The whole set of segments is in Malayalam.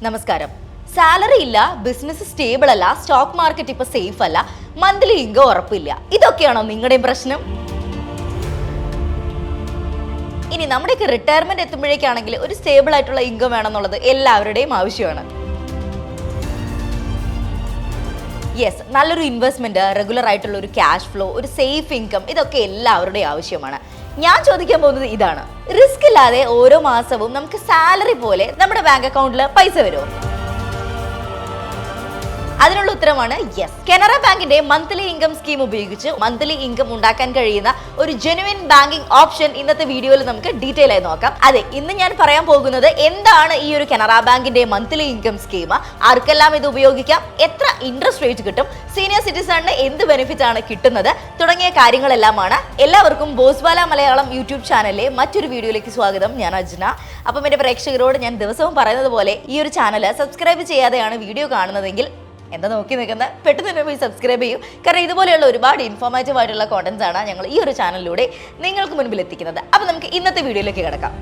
നമസ്കാരം. സാലറി ഇല്ല, ബിസിനസ് സ്റ്റേബിൾ അല്ല, സ്റ്റോക്ക് മാർക്കറ്റ് ഇപ്പൊ സേഫ് അല്ല, മന്ത്ലി ഇൻകം ഉറപ്പില്ല. ഇതൊക്കെയാണോ നിങ്ങളുടെയും പ്രശ്നം? ഇനി നമ്മുടെയൊക്കെ റിട്ടയർമെന്റ് എത്തുമ്പോഴേക്കാണെങ്കിൽ ഒരു സ്റ്റേബിൾ ആയിട്ടുള്ള ഇൻകം വേണമെന്നുള്ളത് എല്ലാവരുടെയും ആവശ്യമാണ്. യെസ്, നല്ലൊരു ഇൻവെസ്റ്റ്മെന്റ്, റെഗുലർ ആയിട്ടുള്ള ഒരു ക്യാഷ് ഫ്ലോ, ഒരു സേഫ് ഇൻകം, ഇതൊക്കെ എല്ലാവരുടെയും ആവശ്യമാണ്. ഞാൻ ചോദിക്കാൻ പോകുന്നത് ഇതാണ്: റിസ്ക് ഇല്ലാതെ ഓരോ മാസവും നമുക്ക് സാലറി പോലെ നമ്മുടെ ബാങ്ക് അക്കൗണ്ടിൽ പൈസ വരുമോ? അതിനുള്ള ഉത്തരമാണ് യെസ്. കനറ ബാങ്കിന്റെ മന്ത്ലി ഇൻകം സ്കീം ഉപയോഗിച്ച് മന്ത്ലി ഇൻകം ഉണ്ടാക്കാൻ കഴിയുന്ന ഒരു ജെനുവിൻ ബാങ്കിങ് ഓപ്ഷൻ ഇന്നത്തെ വീഡിയോയിൽ നമുക്ക് ഡീറ്റെയിൽ ആയി നോക്കാം. അതെ, ഇന്ന് ഞാൻ പറയാൻ പോകുന്നത് എന്താണ് ഈ ഒരു കനറ ബാങ്കിന്റെ മന്ത്ലി ഇൻകം സ്കീം, ആർക്കെല്ലാം ഇത് ഉപയോഗിക്കാം, എത്ര ഇൻട്രസ്റ്റ് റേറ്റ് കിട്ടും, സീനിയർ സിറ്റിസണിന് എന്ത് ബെനിഫിറ്റ് ആണ് കിട്ടുന്നത് തുടങ്ങിയ കാര്യങ്ങളെല്ലാമാണ്. എല്ലാവർക്കും ബോസ്വാല മലയാളം യൂട്യൂബ് ചാനലിലെ മറ്റൊരു വീഡിയോയിലേക്ക് സ്വാഗതം. ഞാൻ അജ്ന. അപ്പം എൻ്റെ പ്രേക്ഷകരോട് ഞാൻ ദിവസവും പറയുന്നത് പോലെ ഈ ഒരു ചാനൽ സബ്സ്ക്രൈബ് ചെയ്യാതെയാണ് വീഡിയോ കാണുന്നതെങ്കിൽ എന്താ നോക്കി നിൽക്കുന്നത്, പെട്ടെന്ന് തന്നെ പോയി സബ്സ്ക്രൈബ് ചെയ്യും. കാരണം ഇതുപോലെയുള്ള ഒരുപാട് ഇൻഫോർമേറ്റീവ് ആയിട്ടുള്ള കോണ്ടന്റ്സ് ആണ് ഞങ്ങൾ ഈ ഒരു ചാനലിലൂടെ നിങ്ങൾക്ക് മുൻപിൽ എത്തിക്കുന്നത്. അപ്പോൾ നമുക്ക് ഇന്നത്തെ വീഡിയോയിലേക്ക് കിടക്കാം.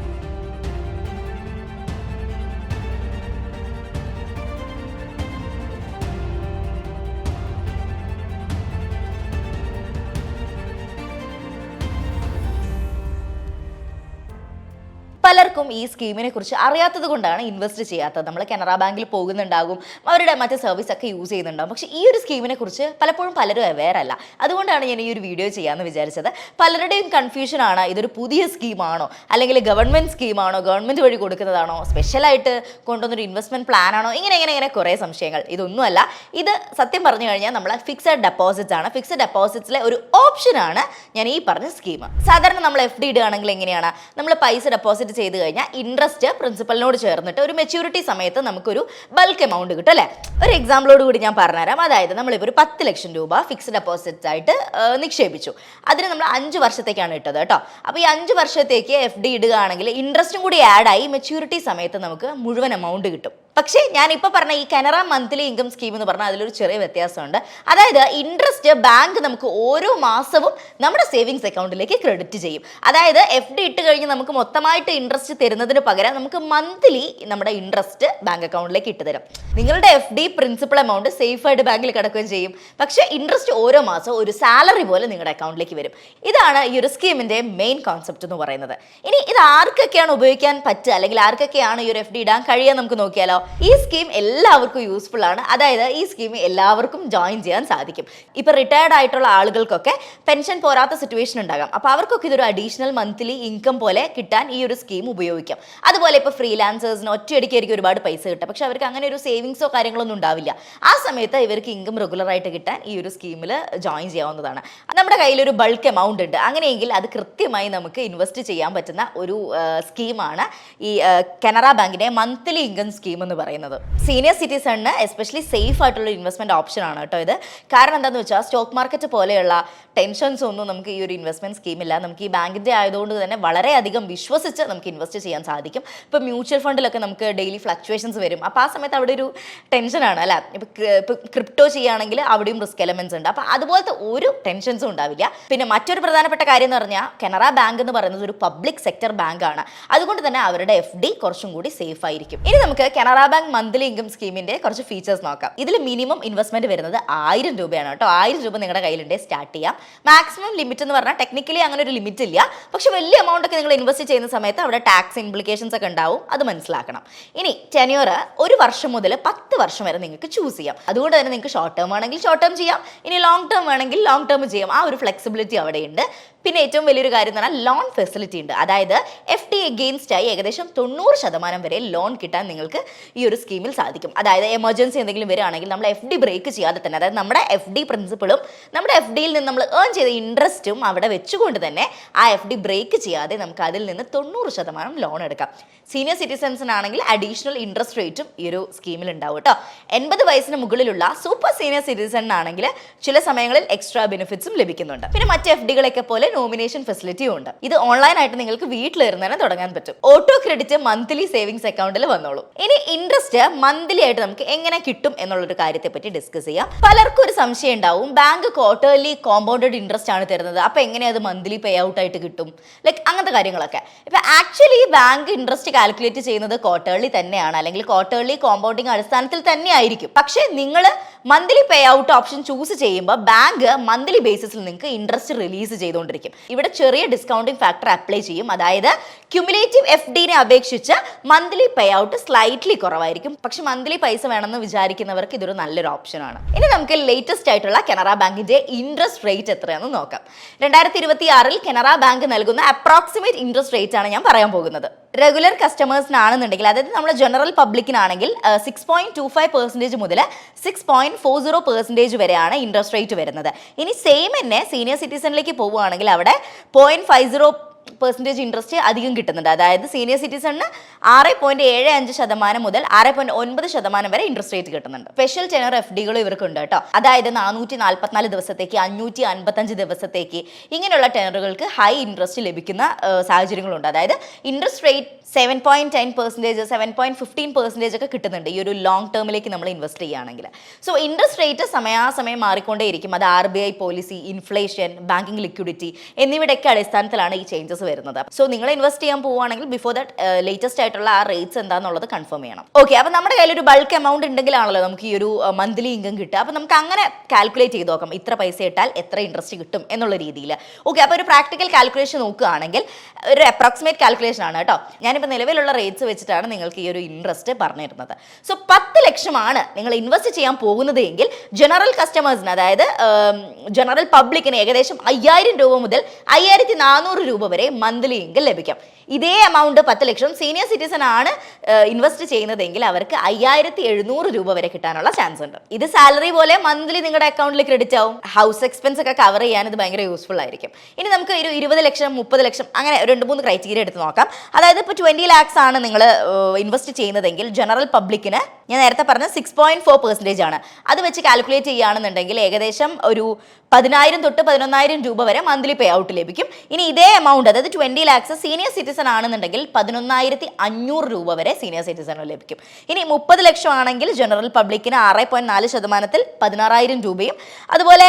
പലർക്കും ഈ സ്കീമിനെ കുറിച്ച് അറിയാത്തത് കൊണ്ടാണ് ഇൻവെസ്റ്റ് ചെയ്യാത്തത്. നമ്മൾ കനറ ബാങ്കിൽ പോകുന്നുണ്ടാകും, അവരുടെ മറ്റ് സർവീസ് ഒക്കെ യൂസ് ചെയ്യുന്നുണ്ടാകും. പക്ഷേ ഈ ഒരു സ്കീമിനെ കുറിച്ച് പലപ്പോഴും പലരും അവെയർ അല്ല. അതുകൊണ്ടാണ് ഞാൻ ഈ ഒരു വീഡിയോ ചെയ്യാമെന്ന് വിചാരിച്ചത്. പലരുടെയും കൺഫ്യൂഷൻ ആണ്, ഇതൊരു പുതിയ സ്കീമാണോ, അല്ലെങ്കിൽ ഗവൺമെന്റ് സ്കീമാണോ, ഗവൺമെന്റ് വഴി കൊടുക്കുന്നതാണോ, സ്പെഷ്യലായിട്ട് കൊണ്ടുവന്നൊരു ഇൻവെസ്റ്റ്മെന്റ് പ്ലാൻ ആണോ, ഇങ്ങനെ കുറേ സംശയങ്ങൾ. ഇതൊന്നുമല്ല. ഇത് സത്യം പറഞ്ഞു കഴിഞ്ഞാൽ നമ്മളെ ഫിക്സഡ് ഡെപ്പോസിറ്റ്സ് ആണ്. ഫിക്സഡ് ഡെപ്പോസിറ്റ്സിലെ ഒരു ഓപ്ഷനാണ് ഞാൻ ഈ പറഞ്ഞ സ്കീം. സാധാരണ നമ്മൾ FD ഇടുകയാണെങ്കിൽ എങ്ങനെയാണ്, നമ്മൾ പൈസ ഡെപ്പോസിറ്റ് ചെയ്ത് കഴിഞ്ഞാൽ ഇൻട്രസ്റ്റ് പ്രിൻസിപ്പലിനോട് ചേർന്നിട്ട് ഒരു മെച്യൂരിറ്റി സമയത്ത് നമുക്കൊരു ബൾക്ക് എമൗണ്ട് കിട്ടും അല്ലേ? ഒരു എക്സാമ്പിളോട് കൂടി ഞാൻ പറഞ്ഞുതരാം. അതായത് നമ്മളിപ്പോൾ ഒരു 10 ലക്ഷം രൂപ ഫിക്സ്ഡ് ഡെപ്പോസിറ്റ്സ് ആയിട്ട് നിക്ഷേപിച്ചു. അതിന് നമ്മൾ 5 വർഷത്തേക്കാണ് ഇട്ടത് കേട്ടോ. അപ്പോൾ ഈ 5 വർഷത്തേക്ക് FD ഇടുകയാണെങ്കിൽ ഇൻട്രസ്റ്റും കൂടി ആഡായി മെച്യൂരിറ്റി സമയത്ത് നമുക്ക് മുഴുവൻ എമൗണ്ട് കിട്ടും. പക്ഷേ ഞാനിപ്പോൾ പറഞ്ഞ ഈ കനറ മന്ത്ലി ഇൻകം സ്കീം എന്ന് പറഞ്ഞാൽ അതിലൊരു ചെറിയ വ്യത്യാസമുണ്ട്. അതായത് ഇൻട്രസ്റ്റ് ബാങ്ക് നമുക്ക് ഓരോ മാസവും നമ്മുടെ സേവിങ്സ് അക്കൗണ്ടിലേക്ക് ക്രെഡിറ്റ് ചെയ്യും. അതായത് FD ഇട്ട് കഴിഞ്ഞ് നമുക്ക് മൊത്തമായിട്ട് ഇൻട്രസ്റ്റ് തരുന്നതിന് പകരം നമുക്ക് മന്ത്ലി നമ്മുടെ ഇൻട്രസ്റ്റ് ബാങ്ക് അക്കൗണ്ടിലേക്ക് ഇട്ട് തരും. നിങ്ങളുടെ FD പ്രിൻസിപ്പൽ എമൗണ്ട് സേഫായിട്ട് ബാങ്കിൽ കിടക്കുകയും ചെയ്യും. പക്ഷേ ഇൻട്രസ്റ്റ് ഓരോ മാസവും ഒരു സാലറി പോലെ നിങ്ങളുടെ അക്കൗണ്ടിലേക്ക് വരും. ഇതാണ് ഈ ഒരു സ്കീമിൻ്റെ മെയിൻ കോൺസെപ്റ്റ് എന്ന് പറയുന്നത്. ഇനി ഇത് ആർക്കൊക്കെയാണ് ഉപയോഗിക്കാൻ പറ്റുക, അല്ലെങ്കിൽ ആർക്കൊക്കെയാണ് ഈ ഒരു FD ഇടാൻ കഴിയുക നമുക്ക് നോക്കിയാലോ? ഈ സ്കീം എല്ലാവർക്കും യൂസ്ഫുൾ ആണ്. അതായത് ഈ സ്കീം എല്ലാവർക്കും ജോയിൻ ചെയ്യാൻ സാധിക്കും. ഇപ്പൊ റിട്ടയർഡ് ആയിട്ടുള്ള ആളുകൾക്കൊക്കെ പെൻഷൻ പോരാത്ത സിറ്റുവേഷൻ ഉണ്ടാകാം. അപ്പോൾ അവർക്കൊക്കെ ഇതൊരു അഡീഷണൽ മന്ത്ലി ഇൻകം പോലെ കിട്ടാൻ ഈ ഒരു സ്കീം ഉപയോഗിക്കാം. അതുപോലെ ഇപ്പോൾ ഫ്രീലാൻസേഴ്സിന് ഒറ്റയടിക്കായിരിക്കും ഒരുപാട് പൈസ കിട്ടുക. പക്ഷെ അവർക്ക് അങ്ങനെ ഒരു സേവിങ്സോ കാര്യങ്ങളൊന്നും ഉണ്ടാവില്ല. ആ സമയത്ത് ഇവർക്ക് ഇൻകം റെഗുലർ ആയിട്ട് കിട്ടാൻ ഈ ഒരു സ്കീമിൽ ജോയിൻ ചെയ്യാവുന്നതാണ്. നമ്മുടെ കയ്യിലൊരു ബൾക്ക് എമൗണ്ട് ഉണ്ട്, അങ്ങനെയെങ്കിൽ അത് കൃത്യമായി നമുക്ക് ഇൻവെസ്റ്റ് ചെയ്യാൻ പറ്റുന്ന ഒരു സ്കീമാണ് ഈ കനറ ബാങ്കിന്റെ മന്ത്ലി ഇൻകം സ്കീം എന്ന് പറയുന്നത്. സീനിയർ സിറ്റിസണിന് എസ്പെഷ്യലി സേഫ് ആയിട്ടുള്ള ഇൻവെസ്റ്റ്മെന്റ് ഓപ്ഷൻ ആണ് കേട്ടോ ഇത്. കാരണം എന്താണെന്ന് വെച്ചാൽ സ്റ്റോക്ക് മാർക്കറ്റ് പോലെയുള്ള ടെൻഷൻസ് ഒന്നും നമുക്ക് ഈ ഒരു ഇൻവെസ്റ്റ്മെന്റ് സ്കീമില്ല. നമുക്ക് ഈ ബാങ്കിന്റെ ആയതുകൊണ്ട് തന്നെ വളരെയധികം വിശ്വസിച്ച് നമുക്ക് ഇൻവെസ്റ്റ് ചെയ്യാൻ സാധിക്കും. ഇപ്പോൾ മ്യൂച്വൽ ഫണ്ടിലൊക്കെ നമുക്ക് ഡെയിലി ഫ്ലക്ച്വേഷൻസ് വരും. അപ്പോൾ ആ സമയത്ത് അവിടെ ഒരു ടെൻഷനാണ് അല്ല. ഇപ്പോൾ ക്രിപ്റ്റോ ചെയ്യുകയാണെങ്കിൽ അവിടെയും റിസ്ക് എലമെന്റ്സ് ഉണ്ട്. അപ്പോൾ അതുപോലത്തെ ഒരു ടെൻഷൻസും ഉണ്ടാവില്ല. പിന്നെ മറ്റൊരു പ്രധാനപ്പെട്ട കാര്യം എന്ന് പറഞ്ഞാൽ കനറ ബാങ്ക് എന്ന് പറയുന്നത് ഒരു പബ്ലിക് സെക്ടർ ബാങ്കാണ്. അതുകൊണ്ട് തന്നെ അവരുടെ FD കുറച്ചും കൂടി സേഫ് ആയിരിക്കും. ഇനി നമുക്ക് കനറ ബാങ്ക് മന്ത്ലി ഇൻകം സ്കീമിന്റെ കുറച്ച് ഫീച്ചേഴ്സ് നോക്കാം. ഇതിൽ മിനിമം ഇൻവെസ്റ്റ്മെന്റ് വരുന്നത് 1000 രൂപയാണ് കേട്ടോ. 1000 രൂപ നിങ്ങളുടെ കയ്യിലുണ്ടെങ്കിൽ സ്റ്റാർട്ട് ചെയ്യാം. മാക്സിമം ലിമിറ്റ് എന്ന് പറഞ്ഞാൽ ടെക്നിക്കലി അങ്ങനെ ഒരു ലിമിറ്റ് ഇല്ല. പക്ഷെ വലിയ എമൗണ്ട് ഒക്കെ നിങ്ങൾ ഇൻവെസ്റ്റ് ചെയ്യുന്ന സമയത്ത് അവിടെ ടാക്സ് ഇംപ്ലിക്കേഷൻസ് ഒക്കെ ഉണ്ടാവും, അത് മനസ്സിലാക്കണം. ഇനി ടെന്യൂർ 1 വർഷം മുതൽ 10 വർഷം വരെ നിങ്ങൾക്ക് ചൂസ് ചെയ്യാം. അതുകൊണ്ട് തന്നെ നിങ്ങൾക്ക് ഷോർട്ട് ടേം വേണമെങ്കിൽ ഷോർട്ട് ടേം ചെയ്യാം, ഇനി ലോങ് ടേം വേണമെങ്കിൽ ലോങ് ടേം ചെയ്യാം. ആ ഒരു ഫ്ലെക്സിബിലിറ്റി അവിടെയുണ്ട്. പിന്നെ ഏറ്റവും വലിയൊരു കാര്യം എന്ന് പറഞ്ഞാൽ ലോൺ ഫെസിലിറ്റി ഉണ്ട്. അതായത് FD എഗെയിൻസ്റ്റ് ആയി ഏകദേശം 90% വരെ ലോൺ കിട്ടാൻ നിങ്ങൾക്ക് ഈ ഒരു സ്കീമിൽ സാധിക്കും. അതായത് എമർജൻസി എന്തെങ്കിലും വരികയാണെങ്കിൽ നമ്മൾ FD ബ്രേക്ക് ചെയ്യാതെ തന്നെ, അതായത് നമ്മുടെ FD പ്രിൻസിപ്പളും നമ്മുടെ FDയിൽ നിന്ന് നമ്മൾ ഏൺ ചെയ്ത ഇൻട്രസ്റ്റും അവിടെ വെച്ചുകൊണ്ട് തന്നെ ആ FD ബ്രേക്ക് ചെയ്യാതെ നമുക്ക് അതിൽ നിന്ന് 90% ലോൺ എടുക്കാം. സീനിയർ സിറ്റിസൺസിനാണെങ്കിൽ അഡീഷണൽ ഇൻട്രസ്റ്റ് റേറ്റും ഈ ഒരു സ്കീമിൽ ഉണ്ടാവും കേട്ടോ. 80 വയസ്സിന് മുകളിലുള്ള സൂപ്പർ സീനിയർ സിറ്റിസണിനാണെങ്കിൽ ചില സമയങ്ങളിൽ എക്സ്ട്രാ ബെനിഫിറ്റ്സും ലഭിക്കുന്നുണ്ട്. പിന്നെ മറ്റ് FDകളൊക്കെ പോലെ നോമിനേഷൻ ഫെസിലിറ്റിയും ഉണ്ട്. ഇത് ഓൺലൈനായിട്ട് നിങ്ങൾക്ക് വീട്ടിലിരുന്ന് തന്നെ തുടങ്ങാൻ പറ്റും. ഓട്ടോ ക്രെഡിറ്റ് മന്ത്ലി സേവിങ്സ് അക്കൗണ്ടിൽ വന്നോളൂ. ഇനി ഇൻട്രസ്റ്റ് മന്ത്ലി ആയിട്ട് നമുക്ക് എങ്ങനെ കിട്ടും എന്നുള്ളൊരു കാര്യത്തെ പറ്റി ഡിസ്കസ് ചെയ്യാം. പലർക്കും ഒരു സംശയം ഉണ്ടാവും, ബാങ്ക് ക്വാർട്ടർലി കോമ്പൗണ്ടഡ് ഇൻട്രസ്റ്റ് ആണ് തരുന്നത്, അപ്പൊ എങ്ങനെയാ അത് മന്ത്ലി പേ ഔട്ട് ആയിട്ട് കിട്ടും, ലൈക്ക് അങ്ങനത്തെ കാര്യങ്ങളൊക്കെ. ഇപ്പൊ ആക്ച്വലി ബാങ്ക് ഇൻട്രസ്റ്റ് കാൽക്കുലേറ്റ് ചെയ്യുന്നത് ക്വാർട്ടർലി തന്നെയാണ്, അല്ലെങ്കിൽ ക്വാർട്ടർലി കോമ്പൗണ്ടിങ് അടിസ്ഥാനത്തിൽ തന്നെ ആയിരിക്കും. പക്ഷേ നിങ്ങൾ monthly pay out option choose ചെയ്യുമ്പോൾ ബാങ്ക് മന്ത്ലി ബേസിസിൽ നിങ്ങൾക്ക് ഇൻട്രസ്റ്റ് റിലീസ് ചെയ്തുകൊണ്ടിരിക്കും. ഇവിടെ ചെറിയ ഡിസ്കൗണ്ടിങ് ഫാക്ടർ അപ്ലൈ ചെയ്യും. അതായത് ക്യുമുലേറ്റീവ് FDനെ അപേക്ഷിച്ച് മന്ത്ലി പേ ഔട്ട് സ്ലൈറ്റ്ലി കുറവായിരിക്കും. പക്ഷെ മന്ത്ലി പൈസ വേണമെന്ന് വിചാരിക്കുന്നവർക്ക് ഇതൊരു നല്ലൊരു ഓപ്ഷനാണ്. ഇനി നമുക്ക് ലേറ്റസ്റ്റ് ആയിട്ടുള്ള കനറ ബാങ്കിന്റെ ഇൻട്രസ്റ്റ് റേറ്റ് എത്രയാണെന്ന് നോക്കാം. 2026 കനറ ബാങ്ക് നൽകുന്ന അപ്രോക്സിമേറ്റ് ഇൻട്രസ്റ്റ് റേറ്റ് ആണ് ഞാൻ പറയാൻ പോകുന്നത്. റെഗുലർ കസ്റ്റമേഴ്സിനാണെന്നുണ്ടെങ്കിൽ, അതായത് നമ്മുടെ ജനറൽ പബ്ലിക്കിനാണെങ്കിൽ 6.25% മുതൽ 6.40% വരെയാണ് ഇൻട്രസ്റ്റ് റേറ്റ് വരുന്നത്. ഇനി സെയിം തന്നെ സീനിയർ സിറ്റിസണിലേക്ക് പോവുകയാണെങ്കിൽ അവിടെ 0.50% ഇൻട്രസ്റ്റ് അധികം കിട്ടുന്നുണ്ട്. അതായത് സീനിയർ സിറ്റിസണിന് 6.75% മുതൽ 6.9% വരെ ഇൻട്രസ്റ്റ് റേറ്റ് കിട്ടുന്നുണ്ട്. സ്പെഷ്യൽ ടെനർ FDകളും ഇവർക്കുണ്ട് കേട്ടോ. അതായത് 444 ദിവസത്തേക്ക്, 555 ദിവസത്തേക്ക് ഇങ്ങനെയുള്ള ടെനറുകൾക്ക് ഹൈ ഇൻട്രസ്റ്റ് ലഭിക്കുന്ന സാഹചര്യങ്ങളുണ്ട്. അതായത് ഇൻട്രസ്റ്റ് റേറ്റ് 7.10%, 7.15% ഒക്കെ കിട്ടുന്നുണ്ട് ഈ ഒരു ലോങ് ടേമിലേക്ക് നമ്മൾ ഇൻവെസ്റ്റ് ചെയ്യുകയാണെങ്കിൽ. സോ ഇൻട്രസ്റ്റ് റേറ്റ് സമയാസമയം മാറിക്കൊണ്ടേയിരിക്കും. അത് RBI policy, inflation, banking liquidity എന്നിവയുടെയൊക്കെ അടിസ്ഥാനത്തിലാണ് ഈ ചേഞ്ചസ് വരുന്നത്. സോ നിങ്ങൾ ഇൻവെസ്റ്റ് ചെയ്യാൻ പോവുകയാണെങ്കിൽ ബിഫോർ ദാറ്റ് ലേറ്റസ്റ്റ് ആയിട്ടുള്ള ആ റേറ്റ്സ് എന്താണെന്നുള്ളത് കൺഫേം ചെയ്യണം. ഓക്കെ, അപ്പോൾ നമ്മുടെ കയ്യിൽ ഒരു ബൾക്ക് എമൗണ്ട് ഉണ്ടെങ്കിലാണല്ലോ നമുക്ക് ഈ ഒരു മന്ത്ലി ഇൻകം കിട്ടുക. അപ്പോൾ നമുക്ക് അങ്ങനെ കാൽക്കുലേറ്റ് ചെയ്ത് നോക്കാം, ഇത്ര പൈസ ഇട്ടാൽ എത്ര ഇൻട്രസ്റ്റ് കിട്ടും എന്നുള്ള രീതിയിൽ. ഓക്കെ, അപ്പോൾ ഒരു പ്രാക്ടിക്കൽ കാൽക്കുലേഷൻ നോക്കുകയാണെങ്കിൽ ഒരു അപ്രോക്സിമേറ്റ് കാൽക്കുലേഷൻ ആണ് കേട്ടോ. ഞാനിപ്പോൾ നിലവിലുള്ള റേറ്റ്സ് വെച്ചിട്ടാണ് നിങ്ങൾക്ക് ഈ ഒരു ഇൻട്രസ്റ്റ് പറഞ്ഞിരുന്നത്. സോ 10 ലക്ഷമാണ് നിങ്ങൾ ഇൻവെസ്റ്റ് ചെയ്യാൻ പോകുന്നത് എങ്കിൽ ജനറൽ കസ്റ്റമേഴ്സിന്, അതായത് ജനറൽ പബ്ലിക്കിന് ഏകദേശം 5000 രൂപ മുതൽ 5400 രൂപ വരെ മന്ത്ലി ഇൻകം ലഭിക്കാം. ഇതേ എമൗണ്ട് 10 ലക്ഷം സീനിയർ സിറ്റിസൺ ആണ് ഇൻവെസ്റ്റ് ചെയ്യുന്നതെങ്കിൽ അവർക്ക് 5700 രൂപ വരെ കിട്ടാനുള്ള ചാൻസ് ഉണ്ട്. ഇത് സാലറി പോലെ മന്ത്ലി നിങ്ങളുടെ അക്കൗണ്ടിൽ ക്രെഡിറ്റ് ആവും. ഹൗസ് എക്സ്പെൻസ് ഒക്കെ കവർ ചെയ്യാൻ ഇത് ഭയങ്കര യൂസ്ഫുൾ ആയിരിക്കും. ഇനി നമുക്ക് ഒരു 20 ലക്ഷം 30 ലക്ഷം അങ്ങനെ 2-3 ക്രൈറ്റീരിയ എടുത്ത് നോക്കാം. അതായത് ഇപ്പോൾ 20 lakhs ആണ് നിങ്ങൾ ഇൻവെസ്റ്റ് ചെയ്യുന്നതെങ്കിൽ ജനറൽ പബ്ലിക്കിന് ഞാൻ നേരത്തെ പറഞ്ഞ 6.4% ആണ്. അത് വെച്ച് കാൽക്കുലേറ്റ് ചെയ്യുകയാണെന്നുണ്ടെങ്കിൽ ഏകദേശം ഒരു 10,000 തൊട്ട് 11,000 രൂപ വരെ മന്ത്ലി പേ ഔട്ട് ലഭിക്കും. ഇനി ഇതേ എമൗണ്ട്, അതായത് 20 lakhs സീനിയർ സിറ്റിസൺ ആണെന്നുണ്ടെങ്കിൽ 11,500 രൂപ വരെ സീനിയർ സിറ്റിസൺ ലഭിക്കും. ഇനി 30 ലക്ഷം ആണെങ്കിൽ ജനറൽ പബ്ലിക്കിന് 6.4% 16,000 രൂപയും, അതുപോലെ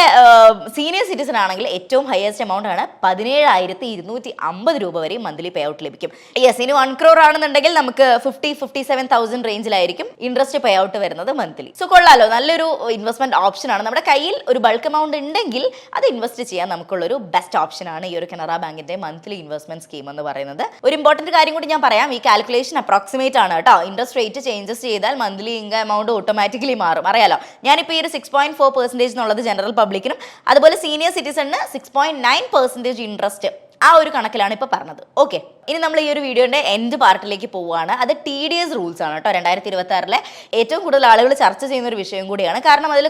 സീനിയർ സിറ്റിസൺ ആണെങ്കിൽ ഏറ്റവും ഹയസ്റ്റ് എമൗണ്ട് ആണ് 17,250 രൂപ വരെയും മന്ത്ലി പേ ഔട്ട് ലഭിക്കും. യെസ്, ഇനി 1 crore ആണെന്നുണ്ടെങ്കിൽ നമുക്ക് 57,000 റേഞ്ചിലായിരിക്കും ഇൻട്രസ്റ്റ് പേ ഔട്ട് വരുന്നത് മന്ത്ലി. സോ കൊള്ളാലോ, നല്ലൊരു ഇൻവെസ്റ്റ്മെന്റ് ഓപ്ഷൻ ആണ്. നമ്മുടെ കയ്യിൽ ഒരു ബൾക്ക് എമൗണ്ട് ഉണ്ടെങ്കിൽ അത് ഇൻവെസ്റ്റ് ചെയ്യാൻ നമുക്കുള്ളൊരു ബെസ്റ്റ് ഓപ്ഷൻ ആണ് ഈ ഒരു കനറ ബാങ്കിന്റെ മന്ത്ലി ഇൻവെസ്റ്റ്മെന്റ് സ്കീം എന്ന് പറയുന്നത്. ഒരു ഇമ്പോർട്ടന്റ് കാര്യം കൂടി ഞാൻ പറയാം, ഈ കാൽക്കുലേഷൻ അപ്രോക്സിമേറ്റ് ആണ് കേട്ടോ. ഇൻട്രസ്റ്റ് റേറ്റ് ചേഞ്ചസ് ചെയ്താൽ മന്ത്ലി ഇൻകം എമൗണ്ട് ഓട്ടോമാറ്റിക്കലി മാറും. അറിയാലോ, ഞാനിപ്പോൾ ഈ ഒരു 6.4% എന്നുള്ളത് ജനറൽ പബ്ലിക്കിനും അതുപോലെ സീനിയർ സിറ്റിസണിന് 6.9% ഇൻട്രസ്റ്റ് ആ ഒരു കണക്കിലാണ് ഇപ്പോൾ പറഞ്ഞത്. ഓക്കെ, ഇനി നമ്മൾ ഈ ഒരു വീഡിയോന്റെ എൻഡ് പാർട്ടിലേക്ക് പോവുകയാണ്. അത് TDS റൂൾസ് ആണ് കേട്ടോ. 2026 ഏറ്റവും കൂടുതൽ ആളുകൾ ചർച്ച ചെയ്യുന്ന ഒരു വിഷയം കൂടിയാണ്. കാരണം അതിൽ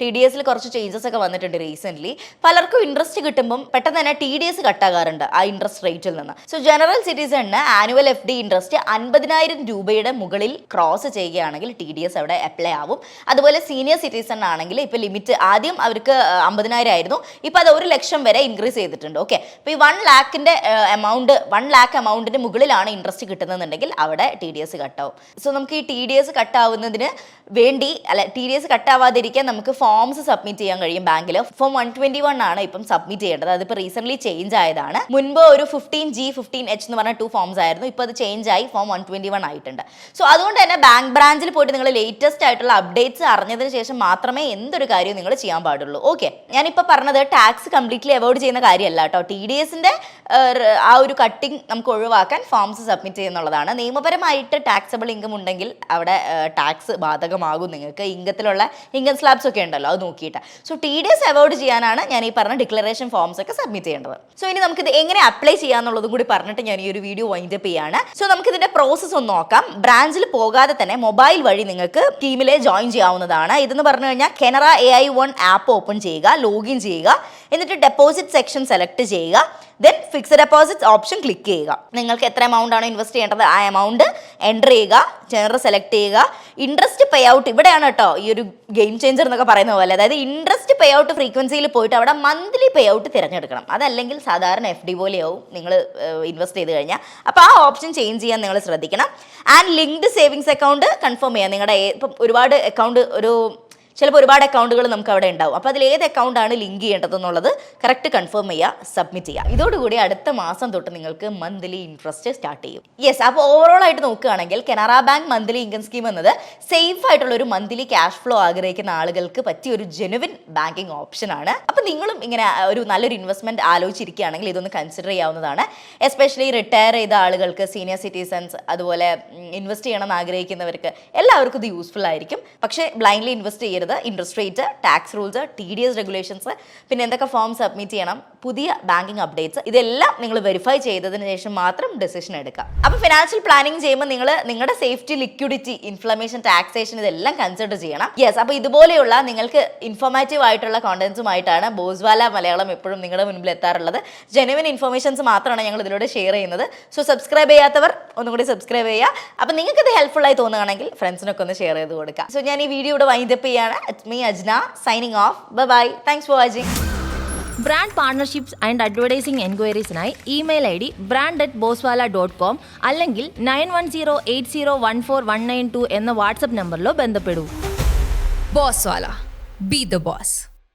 TDSൽ കുറച്ച് ചേഞ്ചസ് ഒക്കെ വന്നിട്ടുണ്ട് റീസെന്റ്. പലർക്കും ഇൻട്രസ്റ്റ് കിട്ടുമ്പം പെട്ടെന്ന് തന്നെ TDS കട്ടാകാറുണ്ട് ആ ഇൻട്രസ്റ്റ് റേറ്റിൽ നിന്ന്. സോ ജനറൽ സിറ്റിസണിന് ആനുവൽ FD ഇൻട്രസ്റ്റ് 50,000 രൂപയുടെ മുകളിൽ ക്രോസ് ചെയ്യുകയാണെങ്കിൽ TDS അവിടെ അപ്ലൈ ആവും. അതുപോലെ സീനിയർ സിറ്റിസൺ ആണെങ്കിൽ ഇപ്പോൾ ലിമിറ്റ് ആദ്യം അവർക്ക് 50,000 ആയിരുന്നു, ഇപ്പോൾ അത് 1 ലക്ഷം വരെ ഇൻക്രീസ് ചെയ്തിട്ടുണ്ട്. ഓക്കെ, അപ്പോൾ ഈ 1 ലാഖിന്റെ എമൗണ്ട് 1 lakh എമൗണ്ടിന് മുകളിലാണ് ഇൻട്രസ്റ്റ് കിട്ടുന്നതെന്നുണ്ടെങ്കിൽ അവിടെ TDS കട്ടാവും. സോ നമുക്ക് ഈ TDS കട്ടാവുന്നതിന് വേണ്ടി, അല്ല TDS കട്ടാവാതിരിക്കാൻ നമുക്ക് ഫോംസ് സബ്മിറ്റ് ചെയ്യാൻ കഴിയും ബാങ്കിൽ. ഫോം 121 ആണ് ഇപ്പം സബ്മിറ്റ് ചെയ്യേണ്ടത്. അതിപ്പോൾ റീസെന്റ് ചേഞ്ച് ആയതാണ്. മുൻപ് ഒരു 15G 15H എന്ന് പറഞ്ഞ 2 ഫോംസ് ആയിരുന്നു. ഇപ്പോൾ അത് ചേഞ്ച് ആയി ഫോം 121 ആയിട്ടുണ്ട്. സോ അതുകൊണ്ട് തന്നെ ബാങ്ക് ബ്രാഞ്ചിൽ പോയിട്ട് നിങ്ങൾ ലേറ്റസ്റ്റ് ആയിട്ടുള്ള അപ്ഡേറ്റ്സ് അറിഞ്ഞതിന് ശേഷം മാത്രമേ എന്തൊരു കാര്യവും നിങ്ങൾ ചെയ്യാൻ പാടുള്ളൂ. ഓക്കെ, ഞാനിപ്പോൾ പറഞ്ഞത് ടാക്സ് കംപ്ലീറ്റ്ലി അവോയ്ഡ് ചെയ്യുന്ന കാര്യമല്ല കേട്ടോ. TDSന്റെ ആ ഒരു കട്ടിങ് നമുക്ക് ഒഴിവാക്കാൻ ഫോംസ് സബ്മിറ്റ് ചെയ്യുന്നുള്ളതാണ്. നിയമപരമായിട്ട് ടാക്സബിൾ ഇൻകം ഉണ്ടെങ്കിൽ അവിടെ ടാക്സ് ബാധകമാകും നിങ്ങൾക്ക്. ഇൻകത്തിലുള്ള ഇൻകം സ്ലാബ്സ് ഒക്കെ ഉണ്ടല്ലോ, അത് നോക്കിയിട്ട്. സോ TDS അവോയ്ഡ് ചെയ്യാനാണ് ഞാൻ ഈ പറഞ്ഞ ഡിക്ലറേഷൻ ഫോംസ് ഒക്കെ സബ്മിറ്റ് ചെയ്യേണ്ടത്. സോ ഇനി നമുക്കിത് എങ്ങനെ അപ്ലൈ ചെയ്യാന്നുള്ളതും കൂടി പറഞ്ഞിട്ട് ഞാൻ ഈ ഒരു വീഡിയോ വൈൻഡ് അപ്പ് ചെയ്യാണ്. സോ നമുക്കിതിന്റെ പ്രോസസ്സ് ഒന്ന് നോക്കാം. ബ്രാഞ്ചിൽ പോകാതെ തന്നെ മൊബൈൽ വഴി നിങ്ങൾക്ക് സ്കീമിൽ ജോയിൻ ചെയ്യാവുന്നതാണ്. ഇതെന്ന് പറഞ്ഞു കഴിഞ്ഞാൽ Canara AI1 ആപ്പ് ഓപ്പൺ ചെയ്യുക, ലോഗിൻ ചെയ്യുക, എന്നിട്ട് ഡെപ്പോസിറ്റ് സെക്ഷൻ സെലക്ട് ചെയ്യുക. Then fixed deposits option click ചെയ്യുക. നിങ്ങൾക്ക് എത്ര എമൗണ്ട് ആണോ ഇൻവെസ്റ്റ് ചെയ്യേണ്ടത് ആ എമൗണ്ട് എൻ്റർ ചെയ്യുക, ജനറൽ സെലക്ട് ചെയ്യുക. ഇൻട്രസ്റ്റ് പേ ഔട്ട് ഇവിടെയാണ് കേട്ടോ ഈ ഒരു ഗെയിം ചേഞ്ചർ എന്നൊക്കെ പറയുന്ന പോലെ. അതായത് ഇൻട്രസ്റ്റ് പേ ഔട്ട് ഫ്രീക്വൻസിയിൽ പോയിട്ട് അവിടെ മന്ത്ലി പേ ഔട്ട് തിരഞ്ഞെടുക്കണം. അതല്ലെങ്കിൽ സാധാരണ FD പോലെയാവും നിങ്ങൾ ഇൻവെസ്റ്റ് ചെയ്ത് കഴിഞ്ഞാൽ. അപ്പോൾ ആ ഓപ്ഷൻ ചേഞ്ച് ചെയ്യാൻ നിങ്ങൾ ശ്രദ്ധിക്കണം. And linked savings account confirm ചെയ്യാം. നിങ്ങളുടെ ഇപ്പം ഒരുപാട് അക്കൗണ്ട് ചിലപ്പോൾ ഒരുപാട് അക്കൗണ്ടുകൾ നമുക്ക് അവിടെ ഉണ്ടാവും. അപ്പോൾ അതിൽ ഏത് അക്കൗണ്ടാണ് ലിങ്ക് ചെയ്യേണ്ടതെന്നുള്ളത് കറക്റ്റ് കൺഫേം ചെയ്യുക, സബ്മിറ്റ് ചെയ്യുക. ഇതോടുകൂടി അടുത്ത മാസം തൊട്ട് നിങ്ങൾക്ക് മന്ത്ലി ഇൻട്രസ്റ്റ് സ്റ്റാർട്ട് ചെയ്യും. യെസ്, അപ്പോൾ ഓവറോൾ ആയിട്ട് നോക്കുകയാണെങ്കിൽ Canara bank monthly income scheme എന്നത് സേഫ് ആയിട്ടുള്ള ഒരു മന്ത്ലി ക്യാഷ് ഫ്ലോ ആഗ്രഹിക്കുന്ന ആളുകൾക്ക് പറ്റിയ ഒരു ജെനുവിൻ ബാങ്കിങ് ഓപ്ഷനാണ്. അപ്പോൾ നിങ്ങളും ഇങ്ങനെ ഒരു നല്ലൊരു ഇൻവെസ്റ്റ്മെൻറ്റ് ആലോചിച്ചിരിക്കുകയാണെങ്കിൽ ഇതൊന്ന് കൺസിഡർ ചെയ്യാവുന്നതാണ്. എസ്പെഷ്യലി റിട്ടയർ ചെയ്ത ആളുകൾക്ക്, സീനിയർ സിറ്റിസൺസ്, അതുപോലെ ഇൻവെസ്റ്റ് ചെയ്യണമെന്ന് ആഗ്രഹിക്കുന്നവർക്ക് എല്ലാവർക്കും ഇത് യൂസ്ഫുൾ ആയിരിക്കും. പക്ഷേ ബ്ലൈൻഡ്ലി ഇൻവെസ്റ്റ് ചെയ്യരുത്. Interest rate, tax rules, TDS regulations, പിന്നെ എന്തൊക്കെ ഫോം സബ്മിറ്റ് ചെയ്യണം, പുതിയ ബാങ്കിങ് അപ്ഡേറ്റ്സ്, ഇതെല്ലാം നിങ്ങൾ വെരിഫൈ ചെയ്തതിന് ശേഷം മാത്രം ഡെസിഷൻ എടുക്കുക. അപ്പോൾ ഫിനാൻഷ്യൽ പ്ലാനിങ് ചെയ്യുമ്പോൾ നിങ്ങൾ നിങ്ങളുടെ സേഫ്റ്റി, ലിക്വിഡിറ്റി, ഇൻഫ്ലമേഷൻ, ടാക്സേഷൻ ഇതെല്ലാം കൺസിഡർ ചെയ്യണം. യെസ്, അപ്പോൾ ഇതുപോലെയുള്ള നിങ്ങൾക്ക് ഇൻഫോർമേറ്റീവ് ആയിട്ടുള്ള കോണ്ടന്റ്സുമായിട്ടാണ് ബോസ്വാല മലയാളം എപ്പോഴും നിങ്ങളുടെ മുൻപിൽ എത്താറുള്ളത്. ജെനുവിൻ ഇൻഫർമേഷൻസ് മാത്രമാണ് ഞങ്ങൾ ഇതിലൂടെ ഷെയർ ചെയ്യുന്നത്. സോ സബ്സ്ക്രൈബ് ചെയ്യാത്തവർ ഒന്നും കൂടി സബ്സ്ക്രൈബ് ചെയ്യുക. അപ്പോൾ നിങ്ങൾക്ക് ഇത് ഹെൽപ്ഫുൾ ആയി തോന്നുകയാണെങ്കിൽ ഫ്രണ്ട്സിനൊക്കെ ഒന്ന് ഷെയർ ചെയ്ത് കൊടുക്കുക. സോ ഞാൻ ഈ വീഡിയോ ഇവിടെ വൈൻഡപ്പ് ചെയ്യാണ്. It's me, Ajna, signing off. Bye-bye. Thanks for watching. Brand partnerships and advertising enquiries-നായി ഇമെയിൽ ID brand@boswala.com അല്ലെങ്കിൽ 9108014192 എന്ന വാട്സ്ആപ്പ് നമ്പറിലോ ബന്ധപ്പെടൂ. Boswala, be the boss.